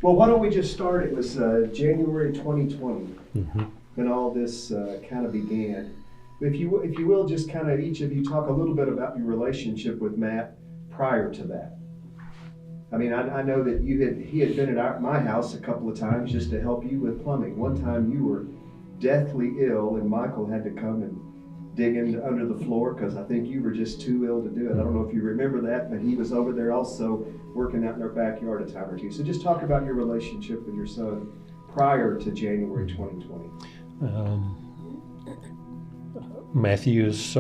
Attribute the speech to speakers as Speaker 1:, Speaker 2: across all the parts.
Speaker 1: Well, why don't we just start? It was January 2020 when all this kind of began. If you will, just kind of each of you talk a little bit about your relationship with Matt prior to that. I mean, I know that he had been at my house a couple of times just to help you with plumbing. One time you were deathly ill and Michael had to come and dig under the floor because I think you were just too ill to do it. I don't know if you remember that, but he was over there also working out in our backyard a time or two. So just talk about your relationship with your son prior to January 2020.
Speaker 2: Matthew is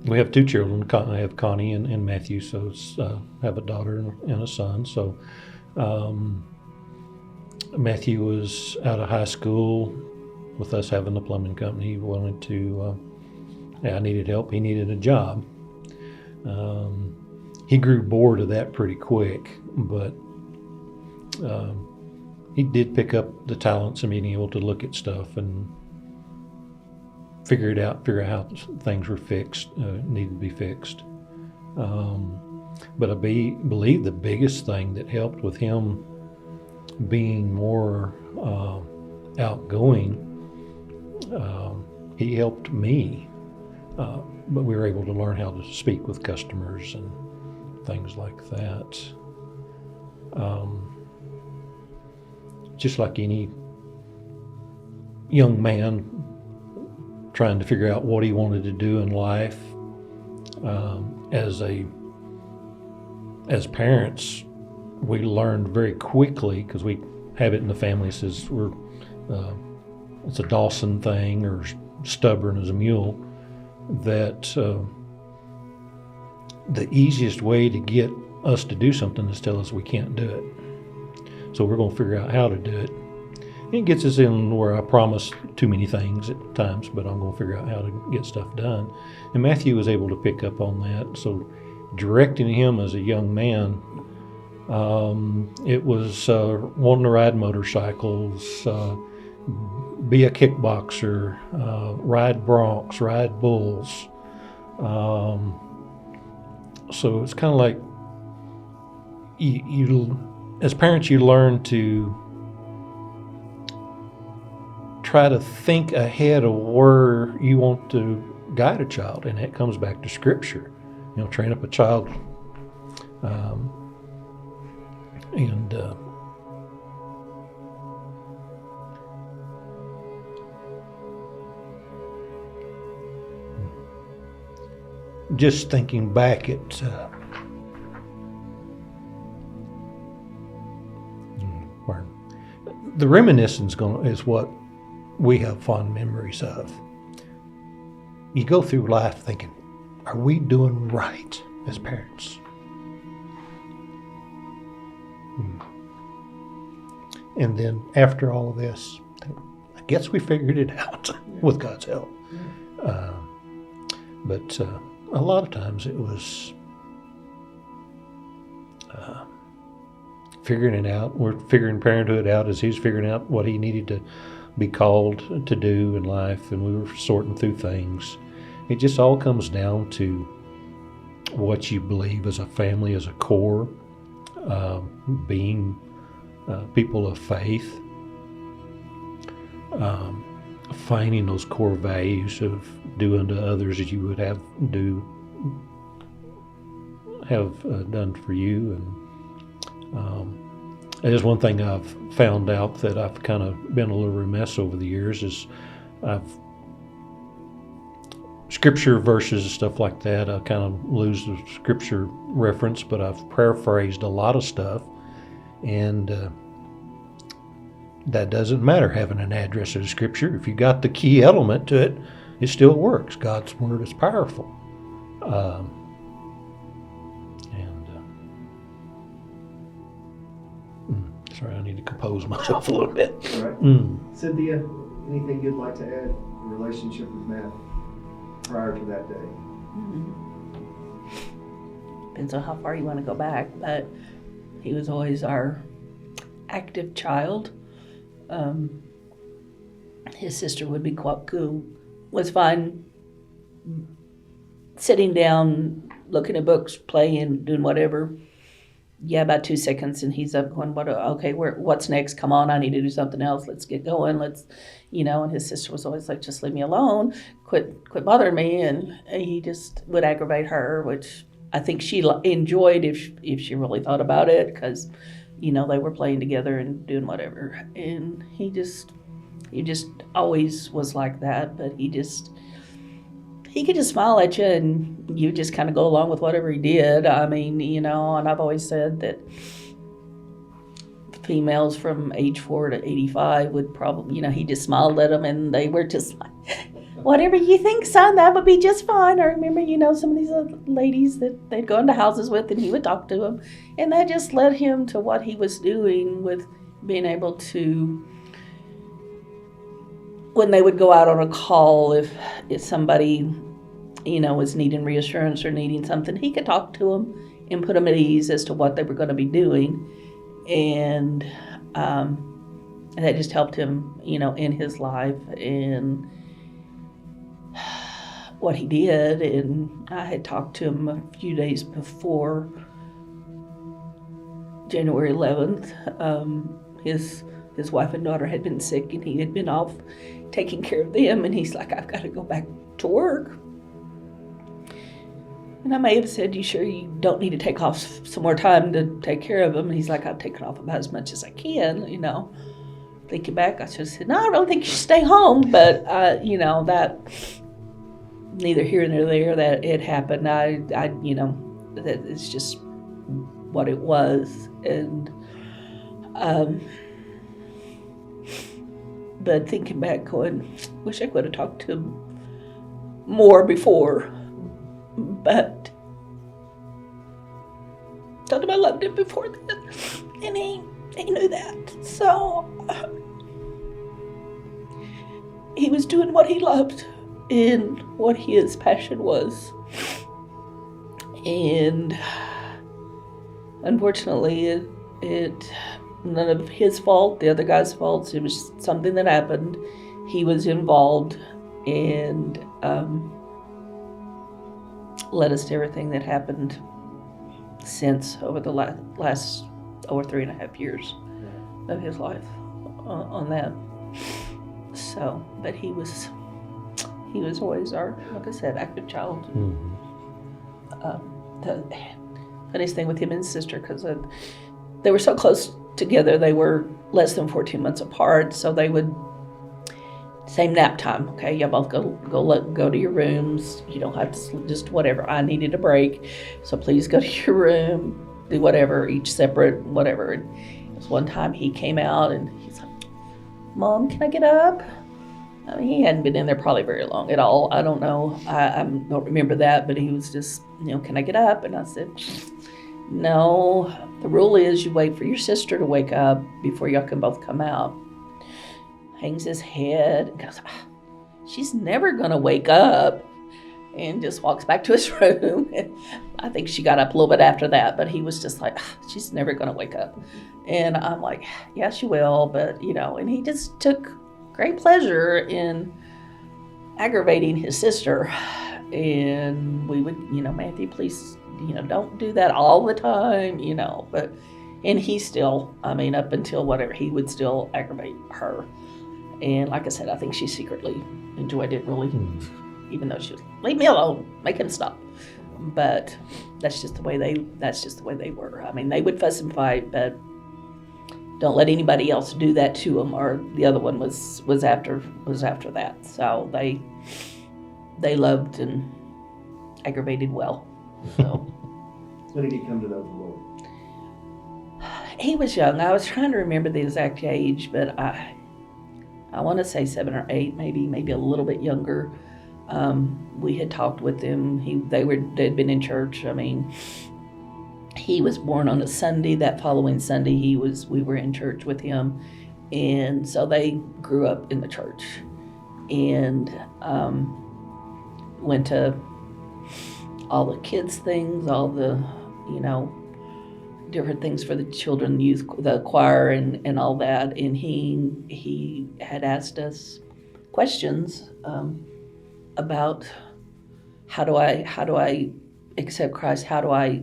Speaker 2: we have two children. I have Connie and Matthew, so I have a daughter and a son. So Matthew was out of high school with us having the plumbing company. He wanted to, I needed help. He needed a job. He grew bored of that pretty quick, but he did pick up the talents of being able to look at stuff and figure out how things were needed to be fixed. But I believe the biggest thing that helped with him being more outgoing, he helped me, but we were able to learn how to speak with customers and things like that. Just like any young man trying to figure out what he wanted to do in life, as parents, we learned very quickly, because we have it in the family, says it's a Dawson thing, or stubborn as a mule, that the easiest way to get us to do something is tell us we can't do it. So we're going to figure out how to do it. And it gets us in where I promise too many things at times, but I'm going to figure out how to get stuff done. And Matthew was able to pick up on that. So directing him as a young man, it was wanting to ride motorcycles, be a kickboxer, ride broncs, ride bulls. So it's kind of like you as parents, you learn to try to think ahead of where you want to guide a child, and that comes back to Scripture. Train up a child, just thinking back at the reminiscence is what we have fond memories of. You go through life thinking, are we doing right as parents? And then after all of this, I guess we figured it out with God's help. But a lot of times it was figuring it out. We're figuring parenthood out as he's figuring out what he needed to be called to do in life, and we were sorting through things. It just all comes down to what you believe as a family, as a core, being people of faith, finding those core values of do unto others as you would have done for you. And there's one thing I've found out that I've kind of been a little remiss over the years is scripture verses and stuff like that, I kind of lose the scripture reference, but I've paraphrased a lot of stuff, and that doesn't matter having an address of the scripture. If you got the key element to it, it still works. God's word is powerful. Sorry, I need to compose myself a little bit.
Speaker 1: All right. Cinthia, anything you'd like to add in relationship with Matt prior to that day?
Speaker 3: Depends on how far you want to go back, but he was always our active child. His sister would be quite cool. Was fine sitting down, looking at books, playing, doing whatever. yeah, about 2 seconds, and he's up going, okay, what's next? Come on, I need to do something else. Let's get going. Let's, and his sister was always like, just leave me alone. Quit bothering me. And he just would aggravate her, which I think she enjoyed if she really thought about it, because, they were playing together and doing whatever. And he just always was like that, but he could just smile at you and you just kind of go along with whatever he did. I mean, and I've always said that females from age 4 to 85 would probably, he just smiled at them and they were just like, whatever you think, son, that would be just fine. I remember, some of these other ladies that they'd go into houses with and he would talk to them. And that just led him to what he was doing with being able to, when they would go out on a call, if somebody, was needing reassurance or needing something, he could talk to them and put them at ease as to what they were going to be doing. And that just helped him, in his life and what he did. And I had talked to him a few days before January 11th. His wife and daughter had been sick and he had been off taking care of them. And he's like, I've got to go back to work. And I may have said, you sure you don't need to take off some more time to take care of them? And he's like, I've taken off about as much as I can, Thinking back, I should have said, no, I don't think you should stay home. But, that neither here nor there, that it happened. That it's just what it was. And, but thinking back, going, wish I could have talked to him more before. But told him I loved him before that, and he knew that. So he was doing what he loved and what his passion was. And unfortunately, it none of his fault, the other guy's fault. It was something that happened. He was involved and led us to everything that happened since over the last over 3.5 years of his life on that. So, but he was always our, like I said, active child. Mm-hmm. The funniest thing with him and his sister, because they were so close together, they were less than 14 months apart, so they would, same nap time, okay, you both go to your rooms, you don't have to, just whatever, I needed a break, so please go to your room, do whatever, each separate, whatever. And it was one time he came out and he's like, Mom, can I get up? I mean, he hadn't been in there probably very long at all. I don't know. I don't remember that, but he was just, can I get up? And I said, no, the rule is you wait for your sister to wake up before y'all can both come out. Hangs his head and goes, she's never going to wake up, and just walks back to his room. And I think she got up a little bit after that, but he was just like, she's never going to wake up. And I'm like, yeah, she will, but, and he just took great pleasure in aggravating his sister. And we would, Matthew, please, don't do that all the time, but, and he still, up until whatever, he would still aggravate her. And like I said, I think she secretly enjoyed it really, even though she was, leave me alone, make him stop. But that's just the way they were. I mean, they would fuss and fight, but don't let anybody else do that to them. Or the other one was after that. So they loved and aggravated well. So
Speaker 1: when did he come to know the Lord?
Speaker 3: He was young. I was trying to remember the exact age, but I want to say 7 or 8, maybe a little bit younger. We had talked with him. They'd been in church. I mean, he was born on a Sunday. That following Sunday, we were in church with him, and so they grew up in the church, and went to all the kids things, all the different things for the children, youth, the choir, and all that. And he had asked us questions about how do I accept Christ, how do I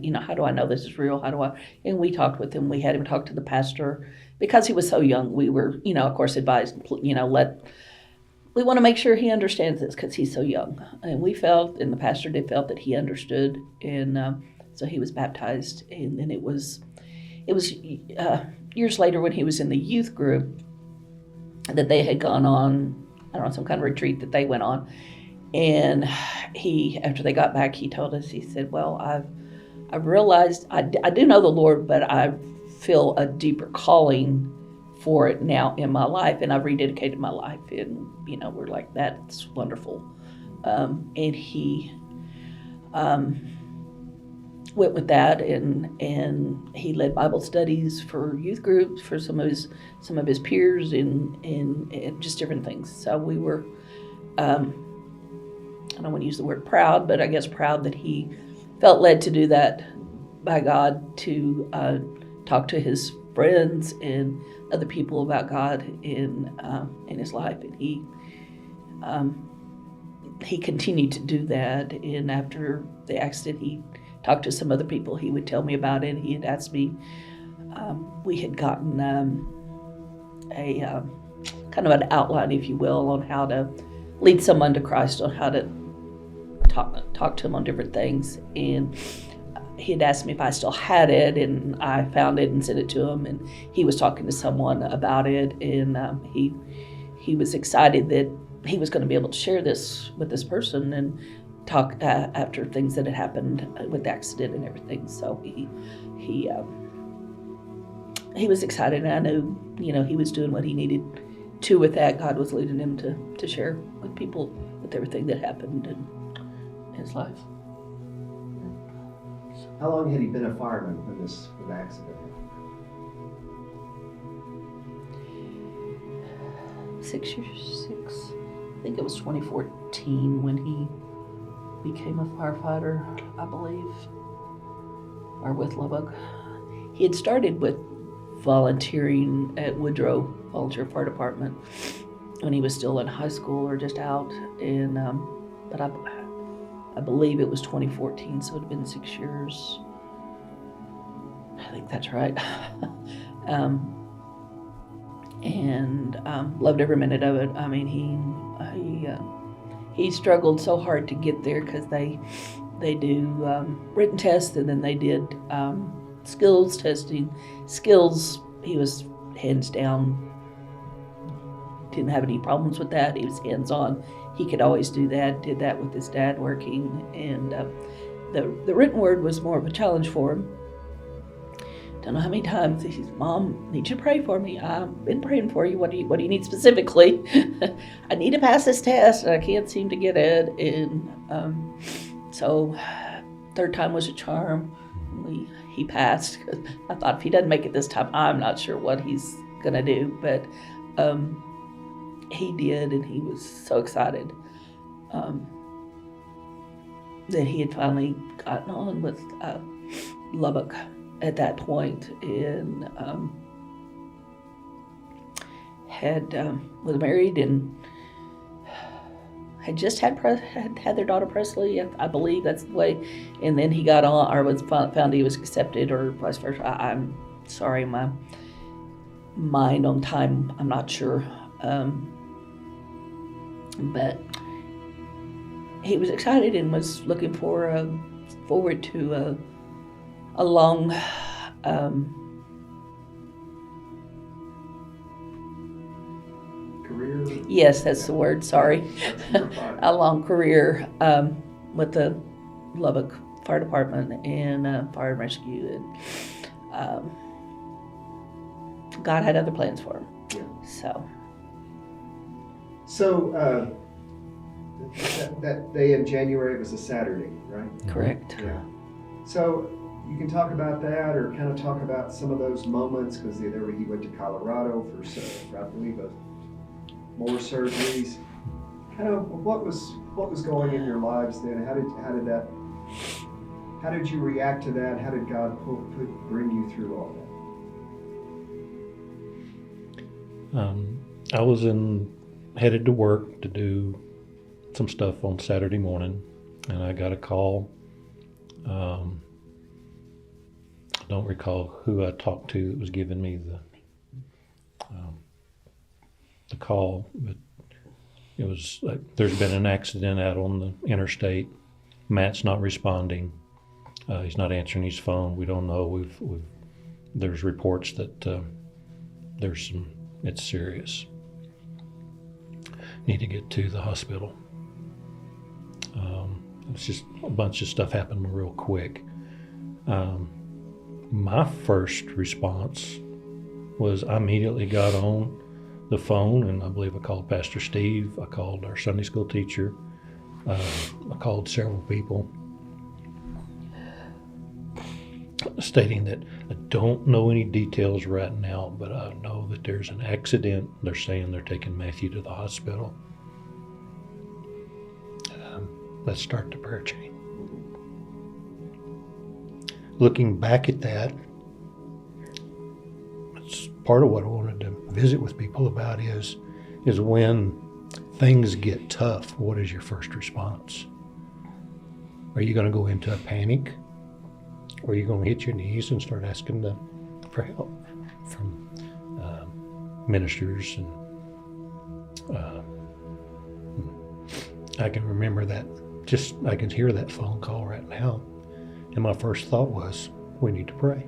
Speaker 3: know this is real? And we talked with him. We had him talk to the pastor because he was so young. We were, of course, advised, we want to make sure he understands this because he's so young. And we felt, and the pastor did felt that he understood. And so he was baptized. And then it was years later when he was in the youth group that they had gone on, I don't know, some kind of retreat that they went on. And after they got back, he told us, he said, well, I've realized I do know the Lord, but I feel a deeper calling for it now in my life, and I've rededicated my life. And, we're like, that's wonderful. And he went with that, and he led Bible studies for youth groups for some of his peers and just different things. So we were, I don't want to use the word proud, but I guess proud that he felt led to do that by God, to talk to his friends and other people about God in his life. And he continued to do that. And after the accident, he talked to some other people. He would tell me about it. He had asked me, we had gotten a kind of an outline, if you will, on how to lead someone to Christ, on how to talk to him on different things. And he had asked me if I still had it, and I found it and sent it to him. And he was talking to someone about it, and he was excited that he was going to be able to share this with this person and talk after things that had happened with the accident and everything. So he was excited, and I knew he was doing what he needed to with that. God was leading him to share with people with everything that happened in his life.
Speaker 1: How long had he been a fireman when the accident happened?
Speaker 3: 6 years. I think it was 2014 when he became a firefighter, I believe, or with Lubbock. He had started with volunteering at Woodrow Volunteer Fire Department when he was still in high school or just out, and but I believe it was 2014, so it had been 6 years. I think that's right. And loved every minute of it. I mean, he struggled so hard to get there because they do written tests, and then they did skills testing. Skills, he was hands down, didn't have any problems with that. He was hands-on. He could always do that, did that with his dad working. And the written word was more of a challenge for him. Don't know how many times he says, Mom, I need you to pray for me. I've been praying for you. What do you need specifically? I need to pass this test, and I can't seem to get it. And so third time was a charm. He passed. I thought if he doesn't make it this time, I'm not sure what he's going to do. But he did, and he was so excited that he had finally gotten on with Lubbock at that point, and was married and had just had their daughter Presley, I believe that's the way. And then he got on, or was found he was accepted, or vice versa. I'm sorry, my mind on time, I'm not sure. But he was excited and was looking forward to a long
Speaker 1: career?
Speaker 3: Yes, that's the word, sorry. A long career with the Lubbock Fire Department and Fire and Rescue. And God had other plans for him.
Speaker 1: Yeah.
Speaker 3: So
Speaker 1: that day in January, it was a Saturday, right?
Speaker 3: correct.
Speaker 1: Yeah. So you can talk about that, or kind of talk about some of those moments, because he went to Colorado for I believe more surgeries. Kind of what was going in your lives then? How did you react to that? How did God bring you through all that?
Speaker 2: I was headed to work to do some stuff on Saturday morning, and I got a call I don't recall who I talked to that was giving me the call, but it was like there's been an accident out on the interstate. Matt's not responding. He's not answering his phone. We don't know. There's reports that it's serious. Need to get to the hospital. It's just a bunch of stuff happened real quick. My first response was I immediately got on the phone, and I believe I called Pastor Steve. I called our Sunday school teacher. I called several people stating that I don't know any details right now, but I know that there's an accident. They're saying they're taking Matthew to the hospital. Let's start the prayer chain. Looking back at that, it's part of what I wanted to visit with people about is when things get tough, what is your first response? Are you going to go into a panic? Or are you going to hit your knees and start asking them for help from ministers? And I can remember that, I can hear that phone call right now. And my first thought was, we need to pray.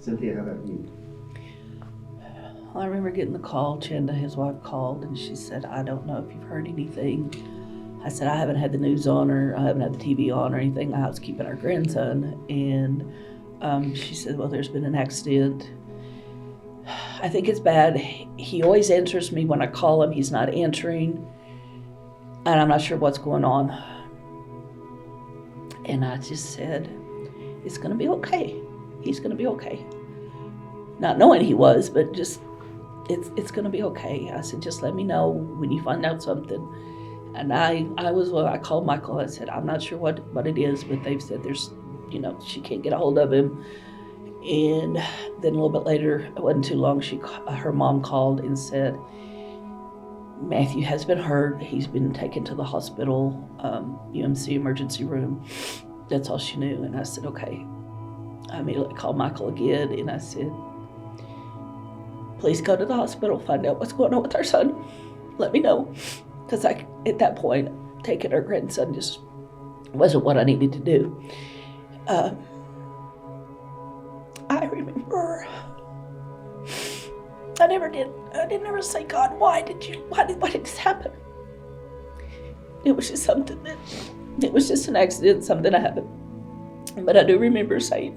Speaker 1: Cinthia, how about you?
Speaker 3: I remember getting the call. Chenda, his wife, called, and she said, I don't know if you've heard anything. I said, I haven't had the news on, or I haven't had the TV on or anything. I was keeping our grandson. And she said, well, there's been an accident. I think it's bad. He always answers me when I call him. He's not answering, and I'm not sure what's going on. And I just said, it's going to be okay. He's going to be okay. Not knowing he was, but just, it's going to be okay. I said, just let me know when you find out something. And I called Michael. I said, I'm not sure what it is, but they've said there's, she can't get a hold of him. And then a little bit later, it wasn't too long, her mom called and said, Matthew has been hurt. He's been taken to the hospital, UMC emergency room. That's all she knew. And I said, okay. I immediately called Michael again, and I said, please go to the hospital, find out what's going on with our son. Let me know. Because at that point, taking our grandson just wasn't what I needed to do. I remember I didn't ever say, God, why did this happen? It was just it was just an accident, something that happened. But I do remember saying,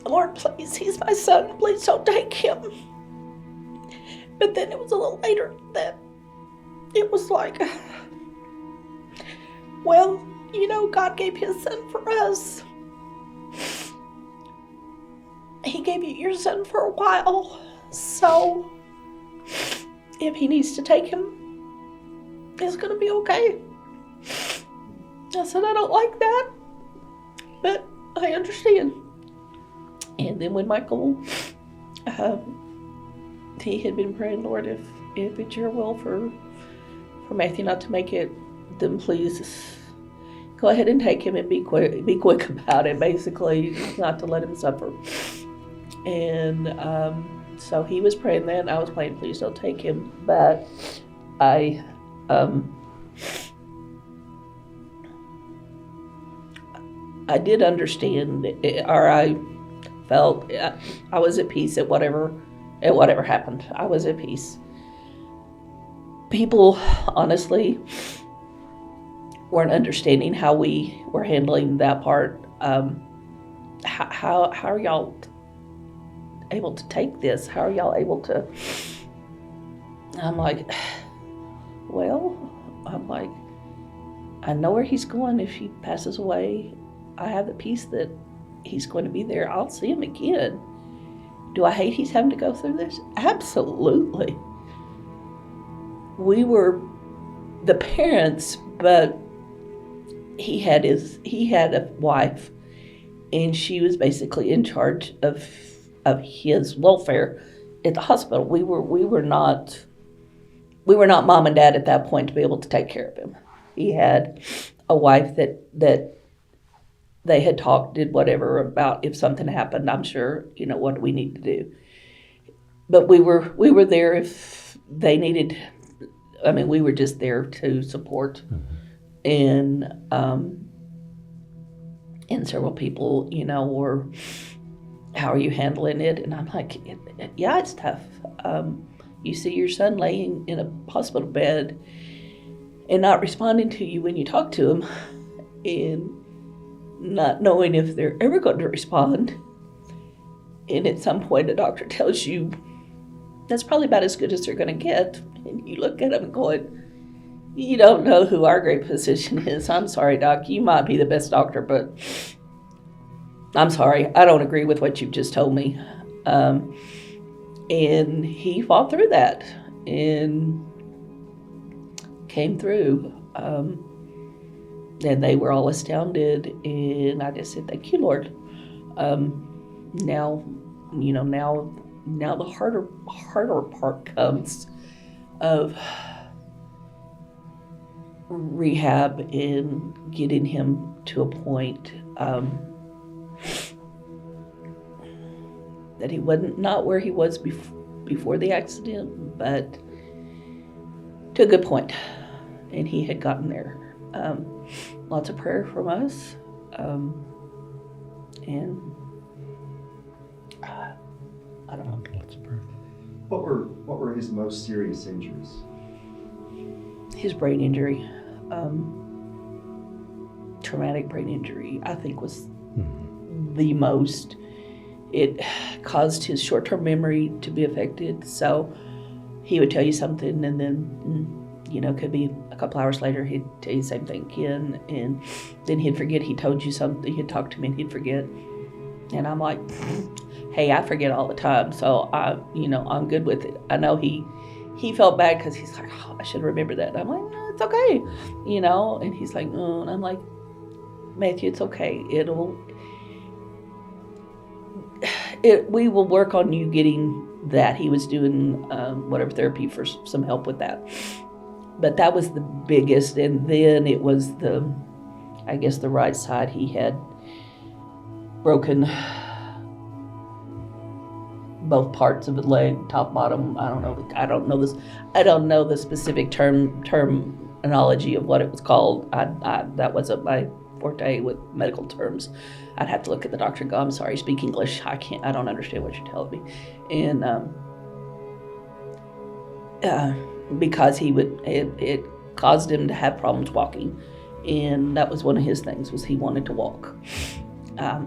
Speaker 3: Lord, please, he's my son, please don't take him. But then it was a little later that it was like, well, God gave his son for us. He gave you your son for a while, so if he needs to take him, it's going to be okay. I said, I don't like that, but I understand. And then when Michael, he had been praying, Lord, if it's your will for Matthew not to make it, then please go ahead and take him and be quick about it, basically, not to let him suffer. And so he was praying that, and I was praying, please don't take him. But I did understand, or I felt I was at peace at whatever happened. I was at peace. People, honestly, weren't understanding how we were handling that part. How are y'all able to take this? How are y'all able to? I'm like, I know where he's going if he passes away. I have the peace that he's going to be there. I'll see him again. Do I hate he's having to go through this? Absolutely. We were the parents, but he had a wife, and she was basically in charge of his welfare at the hospital, we were not mom and dad at that point to be able to take care of him. He had a wife that they had talked, did whatever about if something happened. I'm sure, what do we need to do? But we were there if they needed. I mean, we were just there to support, and several people, were, how are you handling it? And I'm like, yeah, it's tough. You see your son laying in a hospital bed and not responding to you when you talk to him, and not knowing if they're ever going to respond. And at some point, a doctor tells you that's probably about as good as they're going to get. And you look at them going, you don't know who our great physician is. I'm sorry, doc. You might be the best doctor, but I'm sorry. I don't agree with what you've just told me. And he fought through that and came through. And they were all astounded. And I just said, thank you, Lord. Now the harder part comes of rehab and getting him to a point that he wasn't not where he was before the accident, but to a good point, and he had gotten there. Lots of prayer from us, and I don't know.
Speaker 2: Lots of prayer.
Speaker 1: What were his most serious injuries?
Speaker 3: His brain injury, traumatic brain injury, I think was the most. It caused his short-term memory to be affected. So he would tell you something, and then, could be a couple hours later, he'd tell you the same thing again, and then he'd forget he told you something. He'd talk to me, and he'd forget. And I'm like, hey, I forget all the time, so I'm good with it. I know he felt bad because he's like, oh, I should remember that. I'm like, no, it's okay, and he's like, oh, and I'm like, Matthew, it's okay. We will work on you getting that. He was doing whatever therapy for some help with that. But that was the biggest, and then it was the right side. He had broken both parts of the leg, top, bottom. I don't know the specific terminology of what it was called. That wasn't my forte with medical terms. I'd have to look at the doctor and go, I'm sorry, speak English. I don't understand what you're telling me. And because it caused him to have problems walking. And that was one of his things, was he wanted to walk.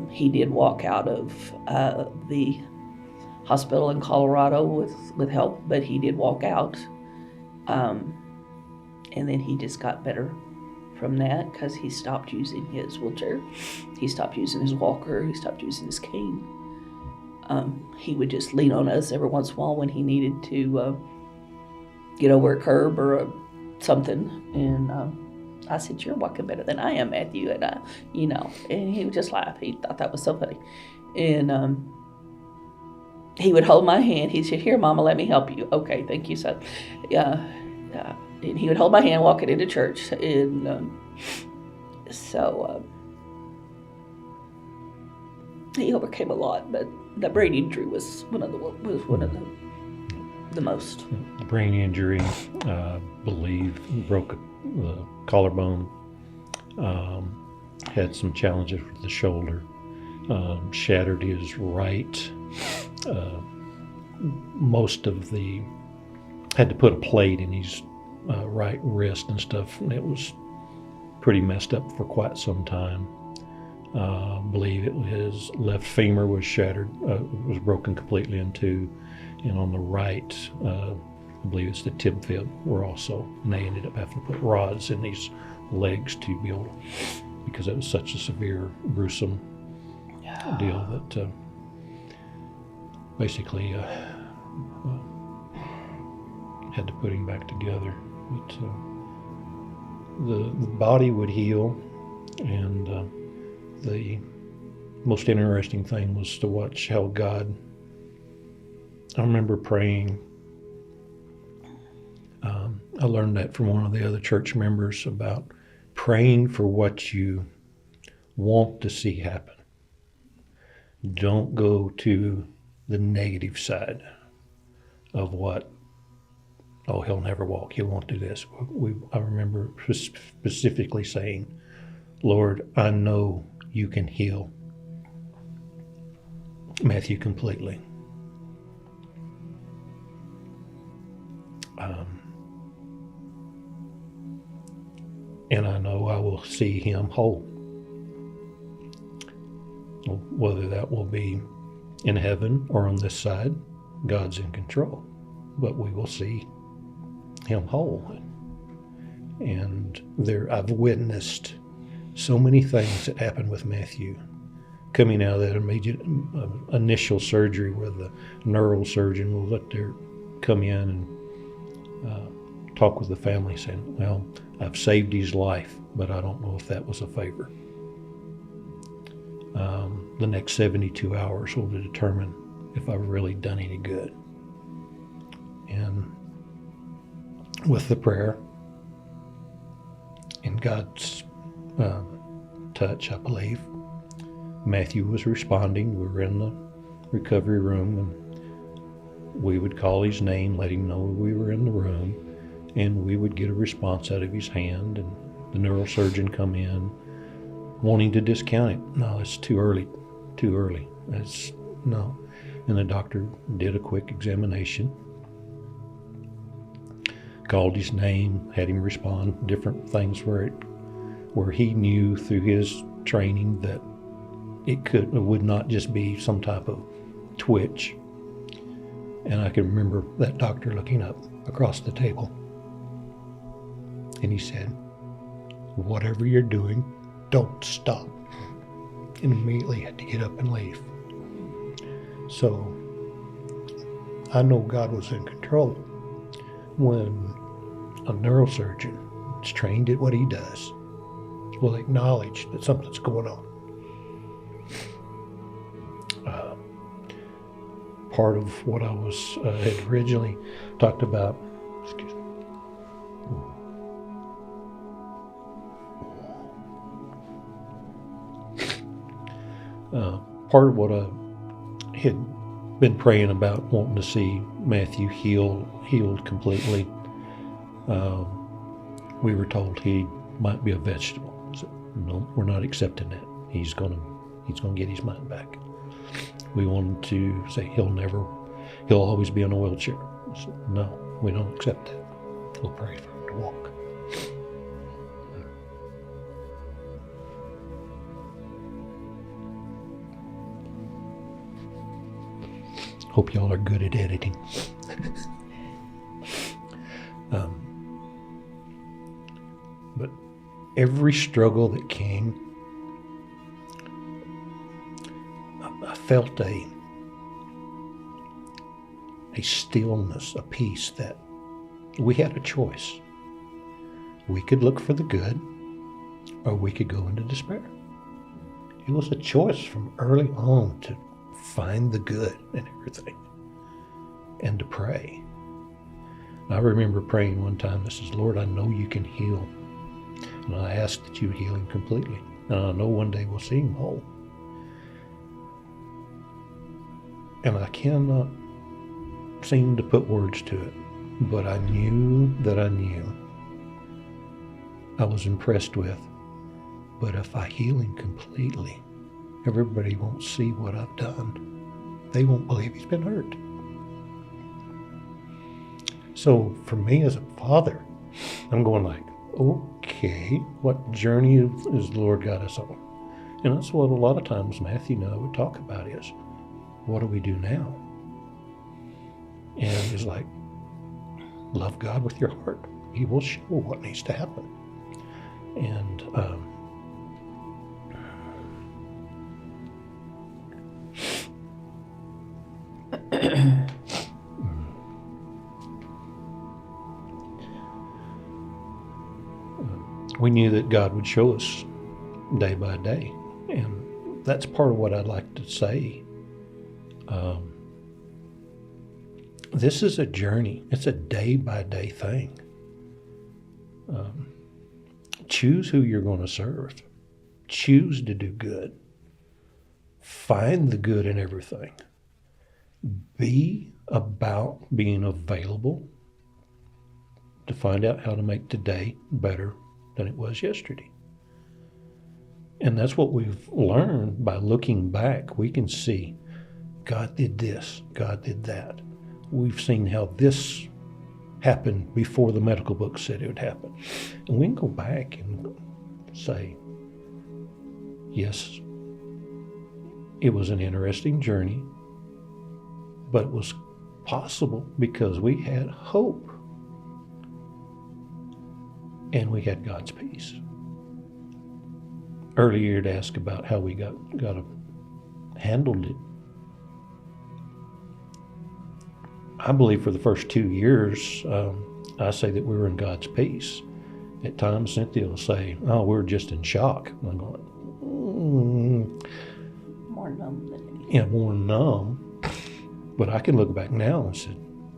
Speaker 3: He did walk out of the hospital in Colorado with help, but he did walk out. And then he just got better from that because he stopped using his wheelchair. He stopped using his walker. He stopped using his cane. He would just lean on us every once in a while when he needed to get over a curb or something. And I said, you're walking better than I am, Matthew. And and he would just laugh. He thought that was so funny. And he would hold my hand. He said, here, Mama, let me help you. Okay, thank you, son. And he would hold my hand walking into church. And he overcame a lot, but the brain injury was one of the most.
Speaker 2: The brain injury, believe, broke the collarbone, had some challenges with the shoulder, shattered his right, had to put a plate in his right wrist and stuff, and it was pretty messed up for quite some time. Believe his left femur was shattered, was broken completely in two, and on the right, I believe it's the tib fib were also, and they ended up having to put rods in these legs to be able to, because it was such a severe, gruesome deal that basically had to put him back together. But the body would heal, and the most interesting thing was to watch how God I remember praying. I learned that from one of the other church members about praying for what you want to see happen. Don't go to the negative side of what, oh, he'll never walk, he won't do this. I remember specifically saying, Lord, I know you can heal Matthew completely. And I know I will see him whole. Whether that will be in heaven or on this side, God's in control. But we will see him whole. And I've witnessed so many things that happened with Matthew coming out of that immediate initial surgery where the neurosurgeon will let their come in and talk with the family saying, well, I've saved his life, but I don't know if that was a favor. The next 72 hours will determine if I've really done any good. And with the prayer and God's touch, I believe, Matthew was responding. We were in the recovery room, and we would call his name, let him know we were in the room, and we would get a response out of his hand, and the neurosurgeon come in wanting to discount it. No, it's too early. That's no. And the doctor did a quick examination, called his name, had him respond different things where he knew through his training that it would not just be some type of twitch. And I can remember that doctor looking up across the table, and he said, whatever you're doing, don't stop. And immediately had to get up and leave. So I know God was in control. When a neurosurgeon is trained at what he does, will acknowledge that something's going on. Part of what I had originally talked about, excuse me. Part of what I had been praying about, wanting to see Matthew healed completely, we were told he might be a vegetable. So, no, we're not accepting that. He's gonna get his mind back. We wanted to say he'll always be in a wheelchair. So, no, we don't accept that. We'll pray for him to walk. Hope y'all are good at editing. But every struggle that came, I felt a stillness, a peace that we had a choice. We could look for the good, or we could go into despair. It was a choice from early on to find the good in everything and to pray. I remember praying one time, this is, Lord, I know you can heal. And I ask that you heal him completely. And I know one day we'll see him whole. And I cannot seem to put words to it, but I knew that I knew. I was impressed with, but if I heal him completely, everybody won't see what I've done. They won't believe he's been hurt. So for me as a father, I'm going like, okay, what journey has the Lord got us on? And that's what a lot of times Matthew and I would talk about is, what do we do now? And it's like, love God with your heart. He will show what needs to happen. And we knew that God would show us day by day. And that's part of what I'd like to say. this is a journey. It's a day-by-day thing. Choose who you're going to serve. Choose to do good. Find the good in everything. Be about being available to find out how to make today better than it was yesterday. And that's what we've learned by looking back. We can see God did this, God did that. We've seen how this happened before the medical book said it would happen. And we can go back and say, yes, it was an interesting journey, but it was possible because we had hope and we had God's peace. Earlier you'd ask about how we handled it. I believe for the first 2 years, I say that we were in God's peace. At times, Cinthia will say, oh, we're just in shock. And I'm going,
Speaker 3: More numb than anything.
Speaker 2: yeah, more numb. But I can look back now and say,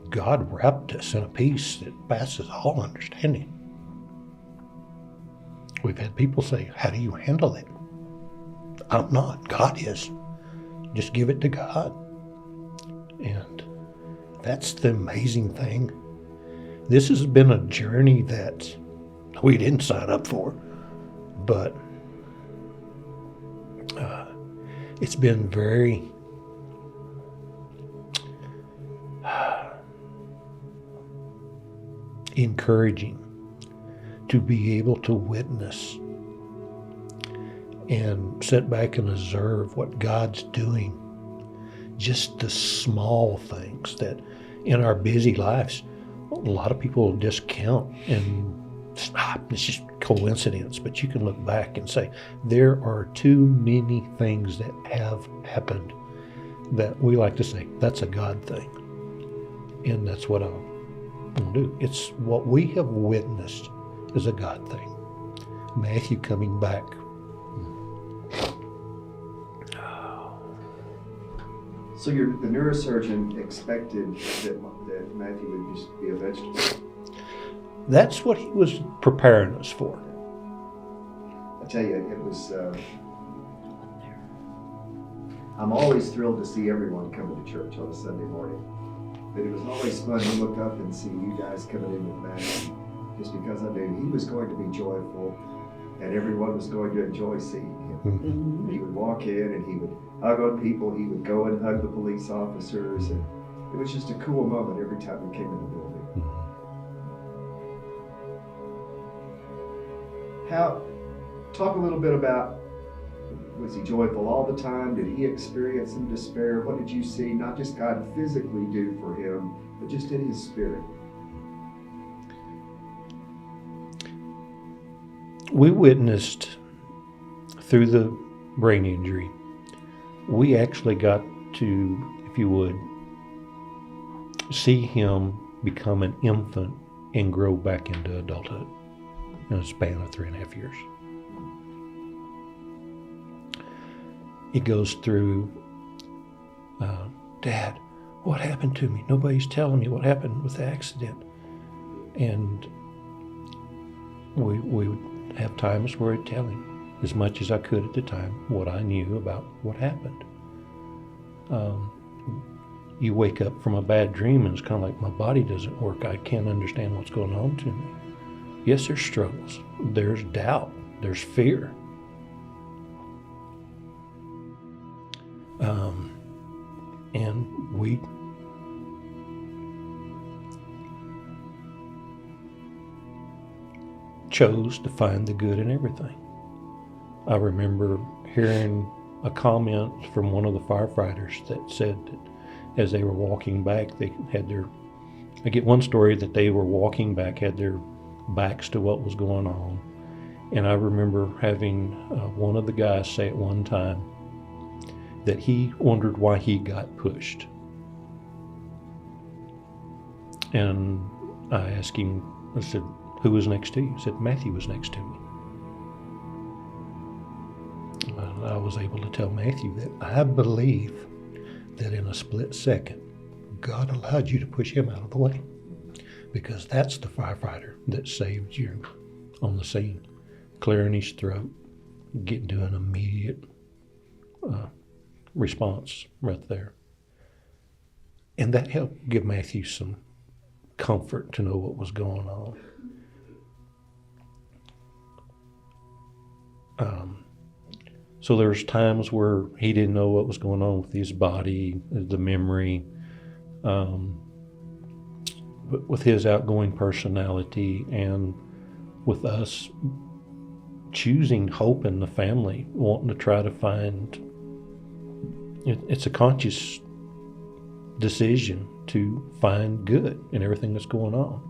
Speaker 2: God wrapped us in a peace that passes all understanding. We've had people say, how do you handle it? I'm not. God is. Just give it to God. And that's the amazing thing. This has been a journey that we didn't sign up for, but it's been very encouraging to be able to witness and sit back and observe what God's doing. Just the small things that in our busy lives, a lot of people discount and it's just coincidence. But you can look back and say, there are too many things that have happened that we like to say, that's a God thing. And that's what I'll do. It's what we have witnessed is a God thing. Matthew coming back.
Speaker 1: So the neurosurgeon expected that Matthew would just be a vegetable?
Speaker 2: That's what he was preparing us for.
Speaker 1: I tell you, it was, I'm always thrilled to see everyone coming to church on a Sunday morning. But it was always fun to look up and see you guys coming in with Matthew, just because I knew he was going to be joyful and everyone was going to enjoy seeing him.
Speaker 3: Mm-hmm.
Speaker 1: He would walk in and he would hug on people, he would go and hug the police officers, and it was just a cool moment every time he came in the building. Talk a little bit about, was he joyful all the time? Did he experience some despair? What did you see, not just God physically do for him, but just in his spirit?
Speaker 2: We witnessed through the brain injury, we actually got to, if you would, see him become an infant and grow back into adulthood in a span of 3.5 years. It goes through, Dad, what happened to me? Nobody's telling me what happened with the accident. And we would have times where I'd tell him as much as I could at the time what I knew about what happened. You wake up from a bad dream and it's kind of like my body doesn't work. I can't understand what's going on to me. Yes, there's struggles. There's doubt. There's fear. And we chose to find the good in everything. I remember hearing a comment from one of the firefighters that said that as they were walking back, they had I get one story that they were walking back, had their backs to what was going on. And I remember having one of the guys say at one time that he wondered why he got pushed. And I asked him, I said, who was next to you? He said, Matthew was next to me. I was able to tell Matthew that I believe that in a split second, God allowed you to push him out of the way, because that's the firefighter that saved you on the scene, clearing his throat, getting to an immediate response right there. And that helped give Matthew some comfort to know what was going on. So there's times where he didn't know what was going on with his body, the memory, but with his outgoing personality and with us choosing hope in the family, wanting to try to find, it's a conscious decision to find good in everything that's going on.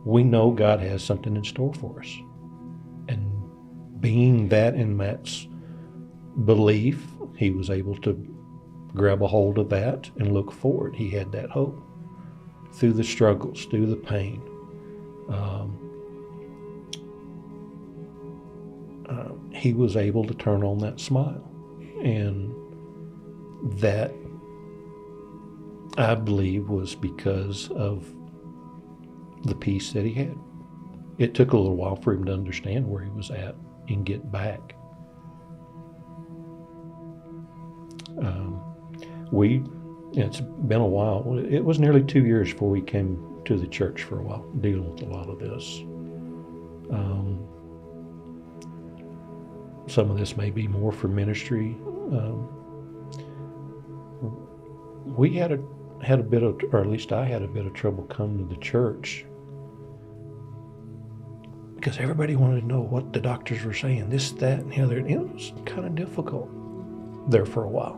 Speaker 2: We know God has something in store for us. And being that in Matt's belief, he was able to grab a hold of that and look forward. He had that hope through the struggles, through the pain. He was able to turn on that smile. And that, I believe, was because of the peace that he had. It took a little while for him to understand where he was at and get back. It's been a while. It was nearly 2 years before we came to the church for a while, dealing with a lot of this. Some of this may be more for ministry. We had a bit of, or at least I had a bit of trouble coming to the church, because everybody wanted to know what the doctors were saying, this, that, and the other. And it was kind of difficult there for a while,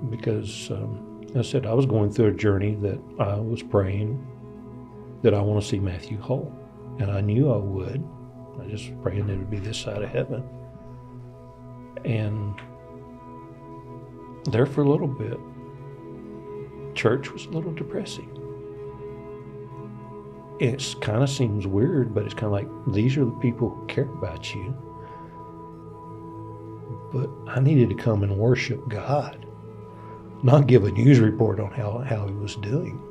Speaker 2: because as I said, I was going through a journey that I was praying that I want to see Matthew whole, and I knew I would. I just praying that it would be this side of heaven. And there for a little bit, church was a little depressing. It kind of seems weird, but it's kind of like, these are the people who care about you. But I needed to come and worship God, not give a news report on how he was doing.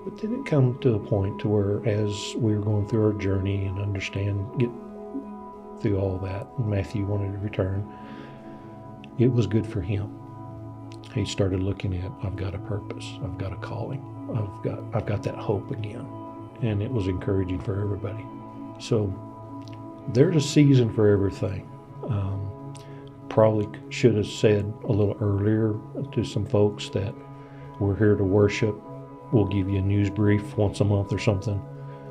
Speaker 2: But then it come to a point to where, as we were going through our journey and get through all that, and Matthew wanted to return, it was good for him. He started looking at, I've got a purpose, I've got a calling, I've got that hope again. And it was encouraging for everybody. So there's a season for everything. Probably should have said a little earlier to some folks that we're here to worship. We'll give you a news brief once a month or something.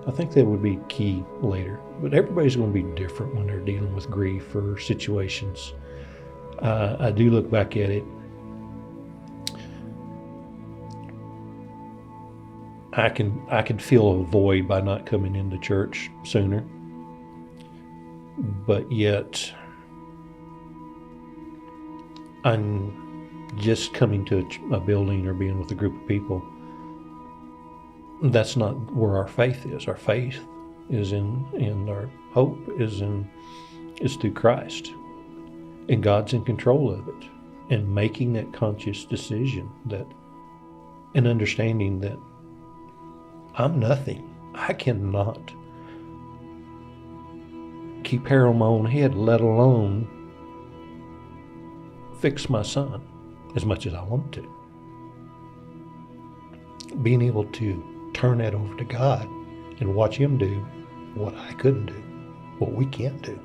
Speaker 2: I think that would be key later. But everybody's going to be different when they're dealing with grief or situations. I do look back at it. I can feel a void by not coming into church sooner. But yet, I'm just coming to a building or being with a group of people. That's not where our faith is. Our faith is and our hope is through Christ. And God's in control of it. And making that conscious decision, that, and understanding that I'm nothing. I cannot keep hair on my own head, let alone fix my son as much as I want to. Being able to turn that over to God and watch him do what I couldn't do, what we can't do,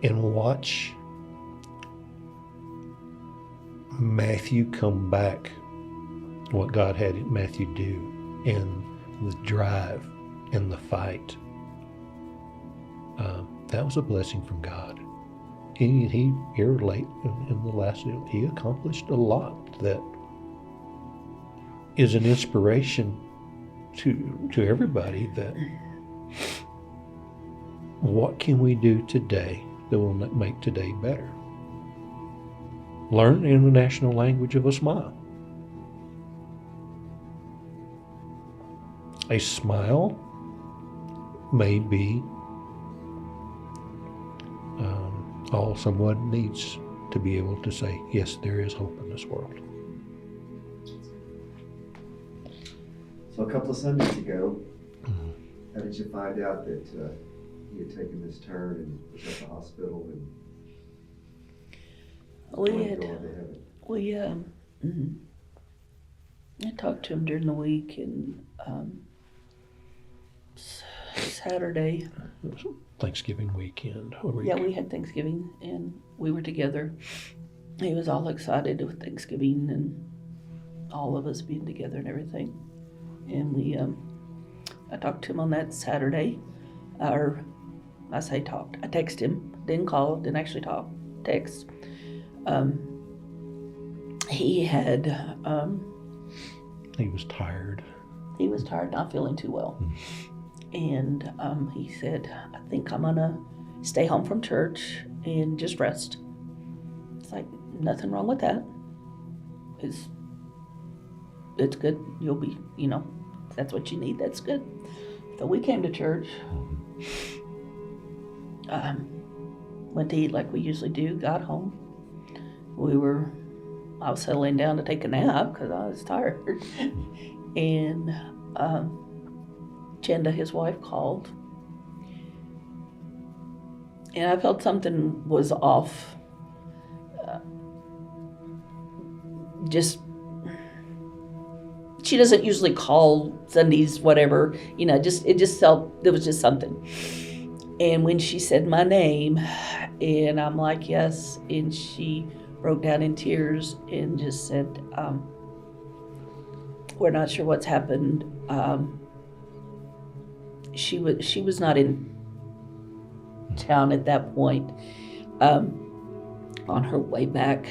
Speaker 2: and watch Matthew come back, what God had Matthew do, and the drive and the fight. That was a blessing from God. He here late in the last, he accomplished a lot that is an inspiration to everybody, that what can we do today that will make today better? Learn the international language of a smile. A smile may be all someone needs to be able to say, yes, there is hope in this world.
Speaker 1: So a couple of Sundays ago, how did you find out that he had taken this turn and was at the hospital and
Speaker 3: We
Speaker 1: wanted
Speaker 3: had,
Speaker 1: to go on to heaven?
Speaker 3: I talked to him during the week, and Saturday,
Speaker 2: Thanksgiving weekend.
Speaker 3: yeah, we had Thanksgiving, and we were together. He was all excited with Thanksgiving and all of us being together and everything. And I talked to him on that Saturday, or I say talked. I texted him, didn't call, didn't actually talk, text. He had,
Speaker 2: He was tired.
Speaker 3: not feeling too well. And he said, I think I'm gonna stay home from church and just rest. It's like, nothing wrong with that. It's good. You'll be, if that's what you need, that's good. So we came to church, went to eat like we usually do, got home. I was settling down to take a nap because I was tired. And Chenda, his wife, called. And I felt something was off. She doesn't usually call Sundays, whatever, it just felt, there was just something. And when she said my name, and I'm like, yes, and she broke down in tears and just said, we're not sure what's happened. She was not in town at that point, on her way back,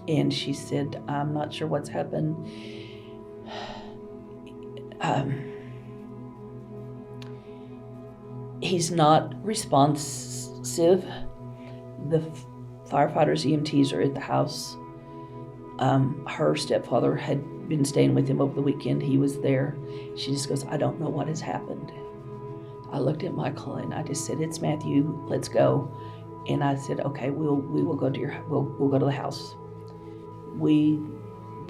Speaker 3: and she said, I'm not sure what's happened. He's not responsive. The firefighters, EMTs are at the house. Her stepfather had been staying with him over the weekend. He was there. She just goes, I don't know what has happened. I looked at Michael and I just said, it's Matthew, let's go. And I said, okay, we will go to we'll go to the house. We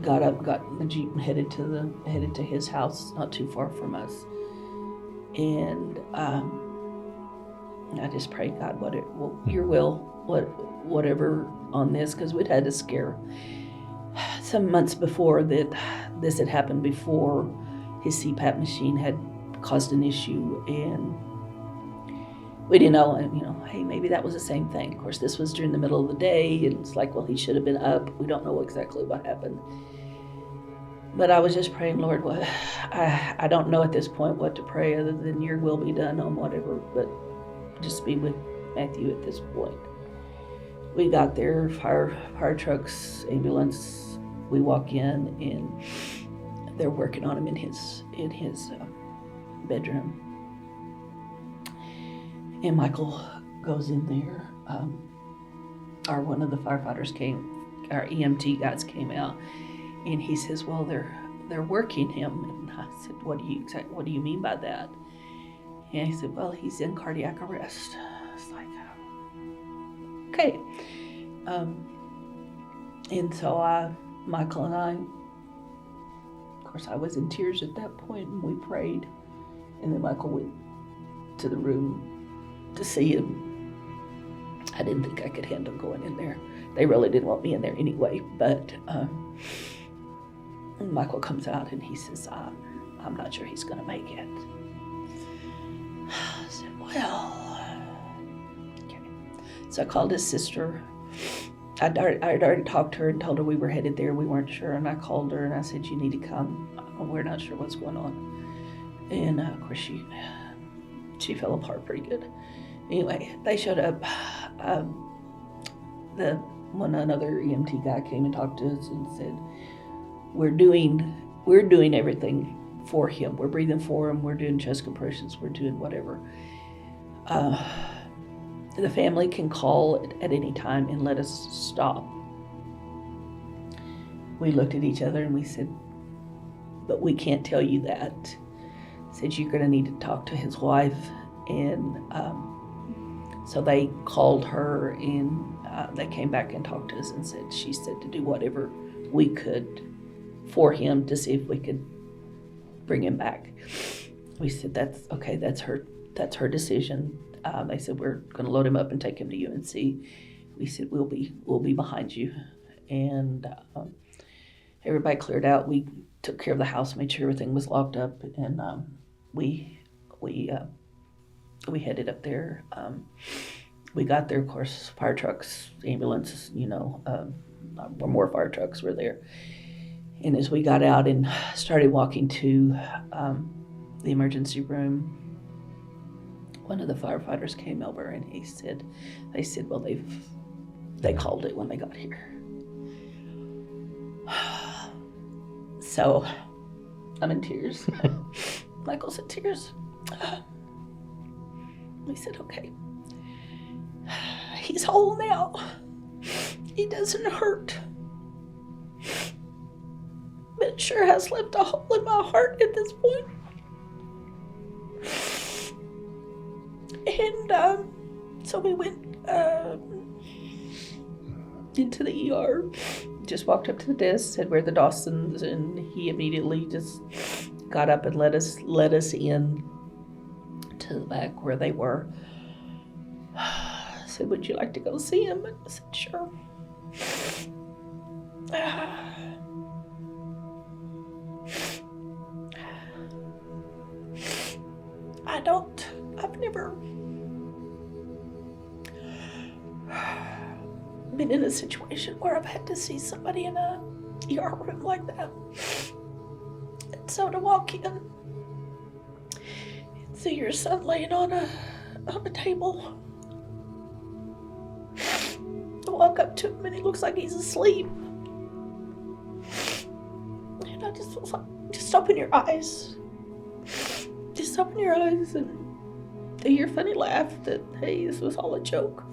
Speaker 3: got up, got in the Jeep and headed to his house, not too far from us. And I just prayed, God, your will, whatever on this, because we'd had a scare some months before that this had happened before. His CPAP machine had caused an issue, and we didn't know, hey, maybe that was the same thing. Of course, this was during the middle of the day, and it's like, well, he should have been up. We don't know exactly what happened. But I was just praying, Lord, I don't know at this point what to pray other than your will be done on whatever, but just be with Matthew at this point. We got there, fire trucks, ambulance. We walk in, and they're working on him in his bedroom. And Michael goes in there. One of the firefighters our EMT guys came out, and he says, well, they're working him. And I said, what do you mean by that? And he said, well, he's in cardiac arrest. It's like, okay. And so Michael and I, of course, I was in tears at that point, and we prayed. And then Michael went to the room to see him. I didn't think I could handle going in there. They really didn't want me in there anyway, but Michael comes out and he says, I'm not sure he's going to make it. I said, well, okay. So I called his sister. I'd already talked to her and told her we were headed there. We weren't sure, and I called her and I said, you need to come. We're not sure what's going on. And of course, she fell apart pretty good. Anyway, they showed up. Another EMT guy came and talked to us and said, we're doing everything for him. We're breathing for him. We're doing chest compressions. We're doing whatever. The family can call at any time and let us stop. We looked at each other and we said, but we can't tell you that. Said, you're going to need to talk to his wife. And so they called her, and they came back and talked to us and she said to do whatever we could for him to see if we could bring him back. We said, that's okay, that's her decision. They said, we're going to load him up and take him to UNC. We said, we'll be behind you. And everybody cleared out. We took care of the house, made sure everything was locked up, and we headed up there. We got there, of course, fire trucks, ambulances, more fire trucks were there. And as we got out and started walking to the emergency room, one of the firefighters came over and they said, well, they called it when they got here. So I'm in tears. Michael's in tears. We said, okay, he's whole now. He doesn't hurt. But it sure has left a hole in my heart at this point. And so we went into the ER, just walked up to the desk, said, we're the Dawsons, and he immediately just got up and let us in to the back where they were. Said, would you like to go see him? And I said, sure. I've never been in a situation where I've had to see somebody in a ER room like that. And so to walk in and see your son laying on a table, to walk up to him and he looks like he's asleep. And I just was like, just open your eyes. Just open your eyes and to hear Funny laugh that, hey, this was all a joke.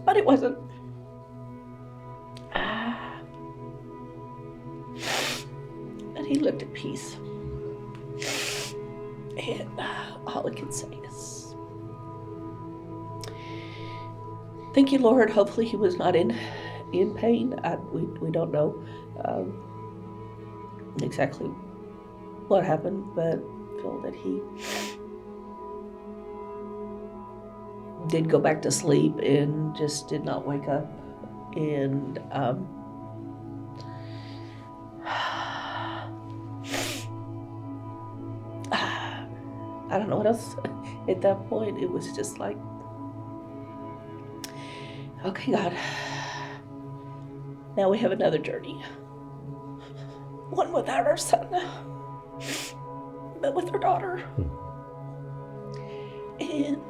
Speaker 3: But it wasn't. And he looked at peace. And all I can say is, thank you, Lord. Hopefully he was not in pain. We don't know exactly what happened, but I feel that he did go back to sleep and just did not wake up. And I don't know what else. At that point, it was just like, okay, God, now we have another journey. One without our son, but with our daughter. And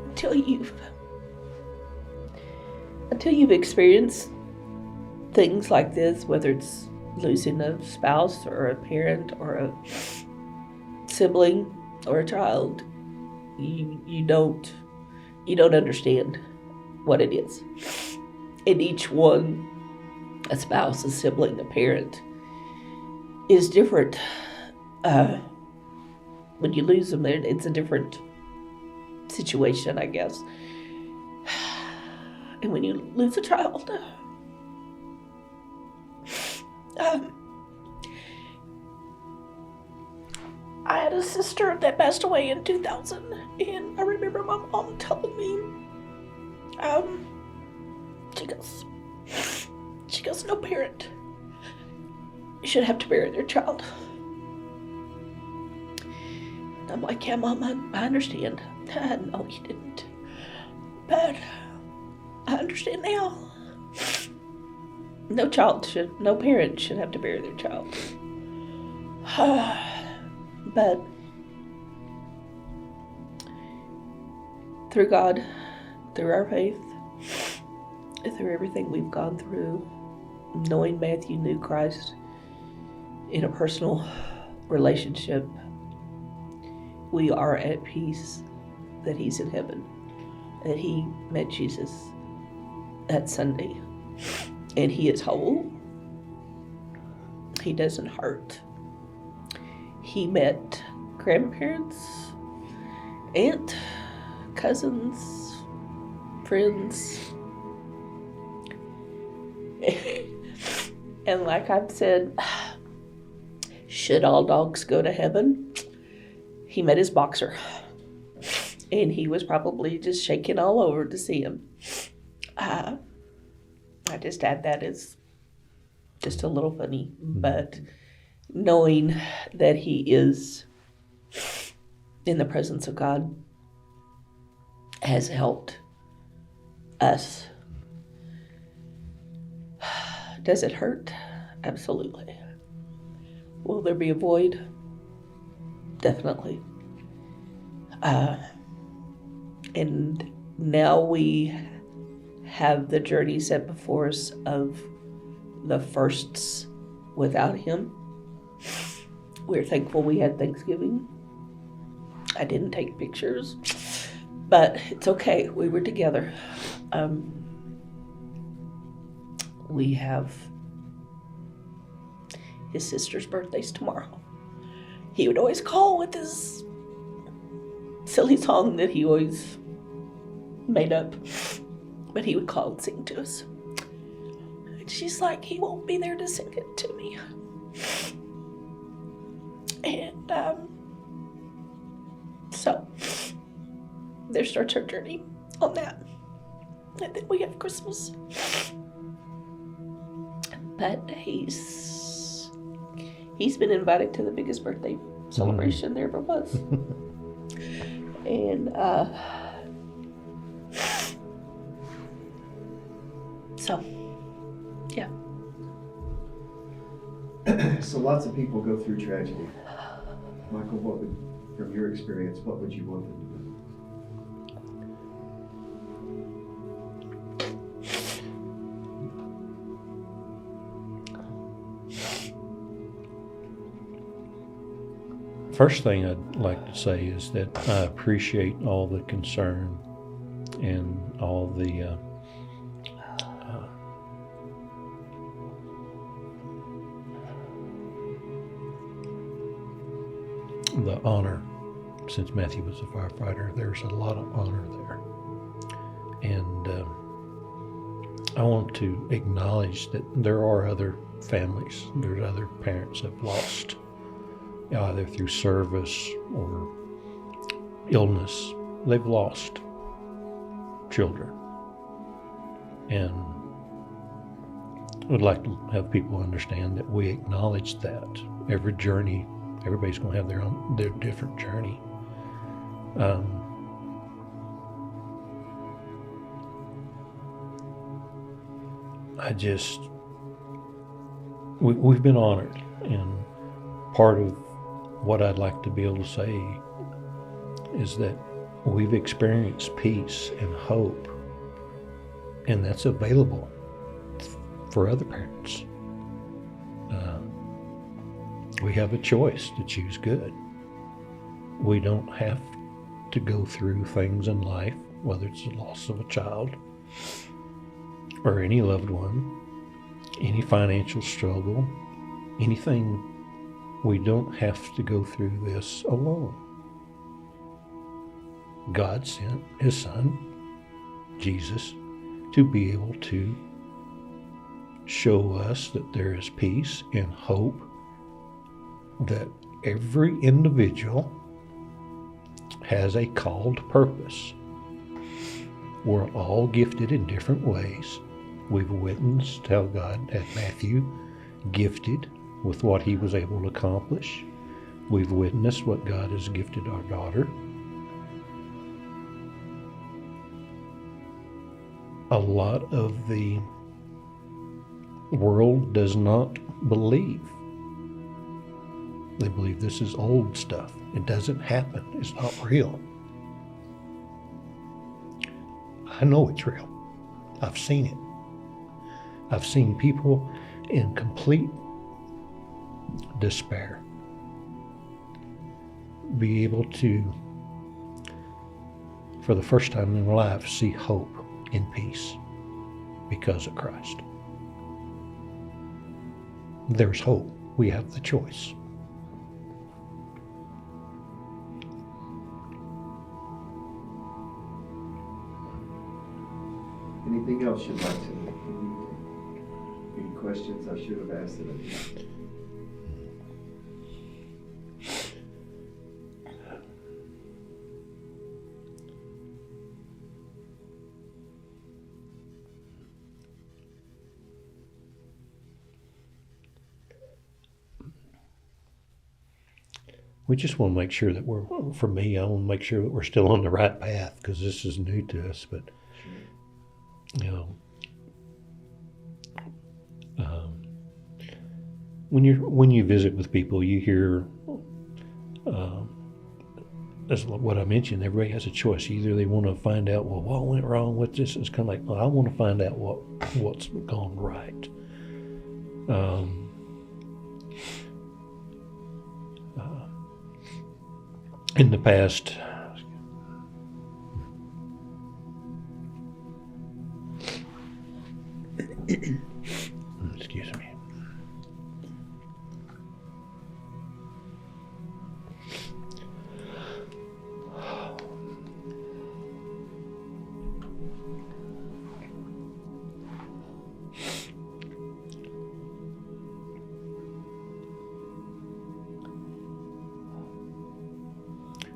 Speaker 3: until you've experienced things like this, whether it's losing a spouse or a parent or a sibling or a child, you don't understand what it is. And each one, a spouse, a sibling, a parent, is different. When you lose them, it's a different situation, I guess. And when you lose a child, I had a sister that passed away in 2000, and I remember my mom telling me, she goes, no parent should have to bury their child. And I'm like, yeah, Mom, I understand. No, you didn't. But I understand now. No parent should have to bury their child. But through God, through our faith, through everything we've gone through, knowing Matthew knew Christ in a personal relationship, we are at peace that he's in heaven, that he met Jesus that Sunday, and he is whole. He doesn't hurt. He met grandparents, aunt, cousins, friends, And like I've said, should all dogs go to heaven? He met his boxer. And he was probably just shaking all over to see him. I just add that as just a little funny. But knowing that he is in the presence of God has helped us. Does it hurt? Absolutely. Will there be a void? Definitely. And now we have the journey set before us of the firsts without him. We're thankful we had Thanksgiving. I didn't take pictures, but it's okay. We were together. We have his sister's birthday's tomorrow. He would always call with his silly song that he always made up, but he would call and sing to us. And she's like, he won't be there to sing it to me. And so there starts our journey on that. And then we have Christmas. But he's been invited to the biggest birthday celebration there ever was. And so yeah.
Speaker 1: So lots of people go through tragedy. Michael, from your experience, what would you want them to do?
Speaker 2: First thing I'd like to say is that I appreciate all the concern and all the honor. Since Matthew was a firefighter, there's a lot of honor there. And I want to acknowledge that there are other families, there's other parents that have lost, either through service or illness, they've lost children. And I'd like to have people understand that we acknowledge that. Every journey, everybody's going to have their different journey. We've been honored, and part of what I'd like to be able to say is that we've experienced peace and hope, and that's available for other parents. We have a choice to choose good. We don't have to go through things in life, whether it's the loss of a child or any loved one, any financial struggle, anything. We don't have to go through this alone. God sent his son, Jesus, to be able to show us that there is peace and hope, that every individual has a called purpose. We're all gifted in different ways. We've witnessed how God had Matthew gifted with what he was able to accomplish. We've witnessed what God has gifted our daughter. A lot of the world does not believe. They believe this is old stuff. It doesn't happen. It's not real. I know it's real. I've seen it. I've seen people in complete despair be able to, for the first time in their life, see hope in peace because of Christ. There's hope. We have the choice.
Speaker 1: Anything else you'd like to? Any questions I should have asked that I didn't.
Speaker 2: We just want to make sure that for me, I want to make sure that we're still on the right path, because this is new to us. But, you know, when you visit with people, you hear, that's what I mentioned, everybody has a choice. Either they want to find out, well, what went wrong with this? It's kind of like, well, I want to find out what's gone right. In the past, excuse me.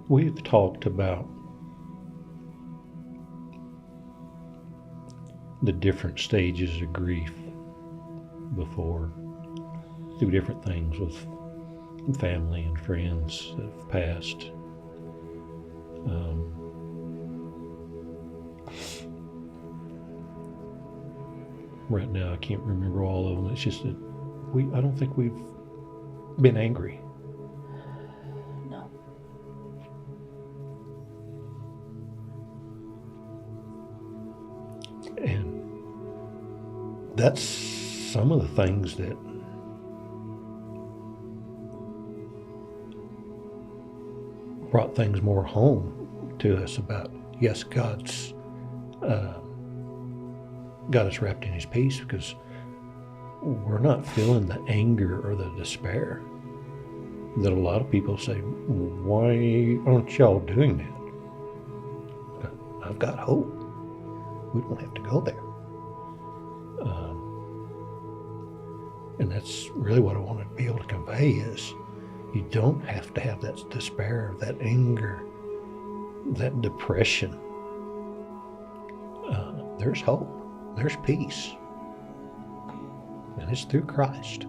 Speaker 2: We've talked about the different stages of grief before, through different things with family and friends that have passed. Right now I can't remember all of them. It's just that I don't think we've been angry. And that's some of the things that brought things more home to us about, yes, God's got us wrapped in his peace, because we're not feeling the anger or the despair that a lot of people say, why aren't y'all doing that? I've got hope. We don't have to go there. And that's really what I want to be able to convey is you don't have to have that despair, that anger, that depression. There's hope. There's peace. And it's through Christ.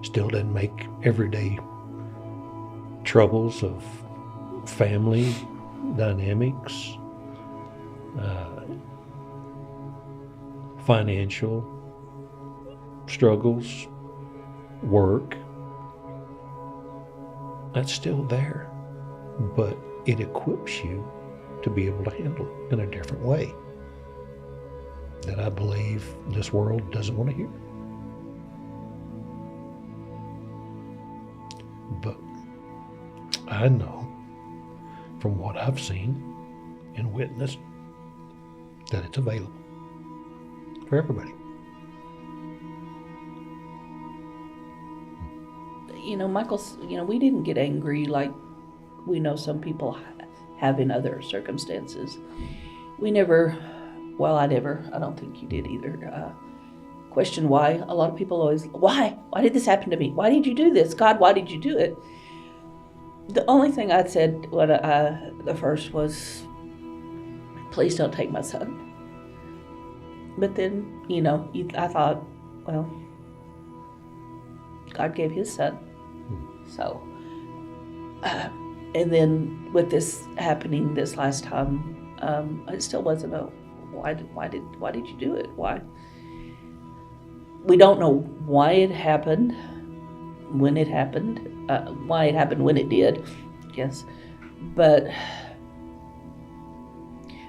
Speaker 2: Still doesn't make everyday troubles of family dynamics, financial struggles, work, that's still there, but it equips you to be able to handle it in a different way that I believe this world doesn't want to hear. But I know from what I've seen and witnessed that it's available for everybody.
Speaker 3: You know, Michael's, we didn't get angry like we know some people have in other circumstances. We never, I don't think you did either, question why. A lot of people always, why? Why did this happen to me? Why did you do this? God, why did you do it? The only thing I said the first was, please don't take my son. But then, I thought, well, God gave his son. So, and then with this happening this last time, it still wasn't a, why did you do it? Why? We don't know why it happened, when it happened, why it happened when it did, yes, but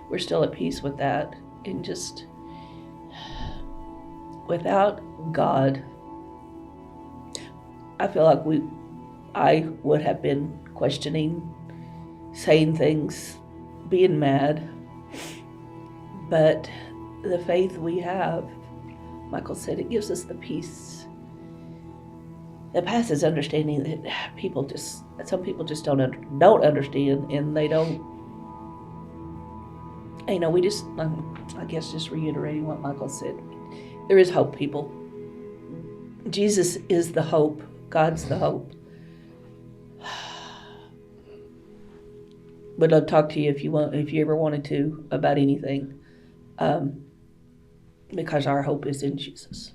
Speaker 3: we're still at peace with that. And just without God, I feel like I would have been questioning, saying things, being mad, but the faith we have, Michael said, it gives us the peace that passes understanding that some people just don't understand, and they don't you know, we just, I guess just reiterating what Michael said, there is hope, people. Jesus is the hope. God's the hope. But I'll talk to you if you ever wanted to about anything, because our hope is in Jesus.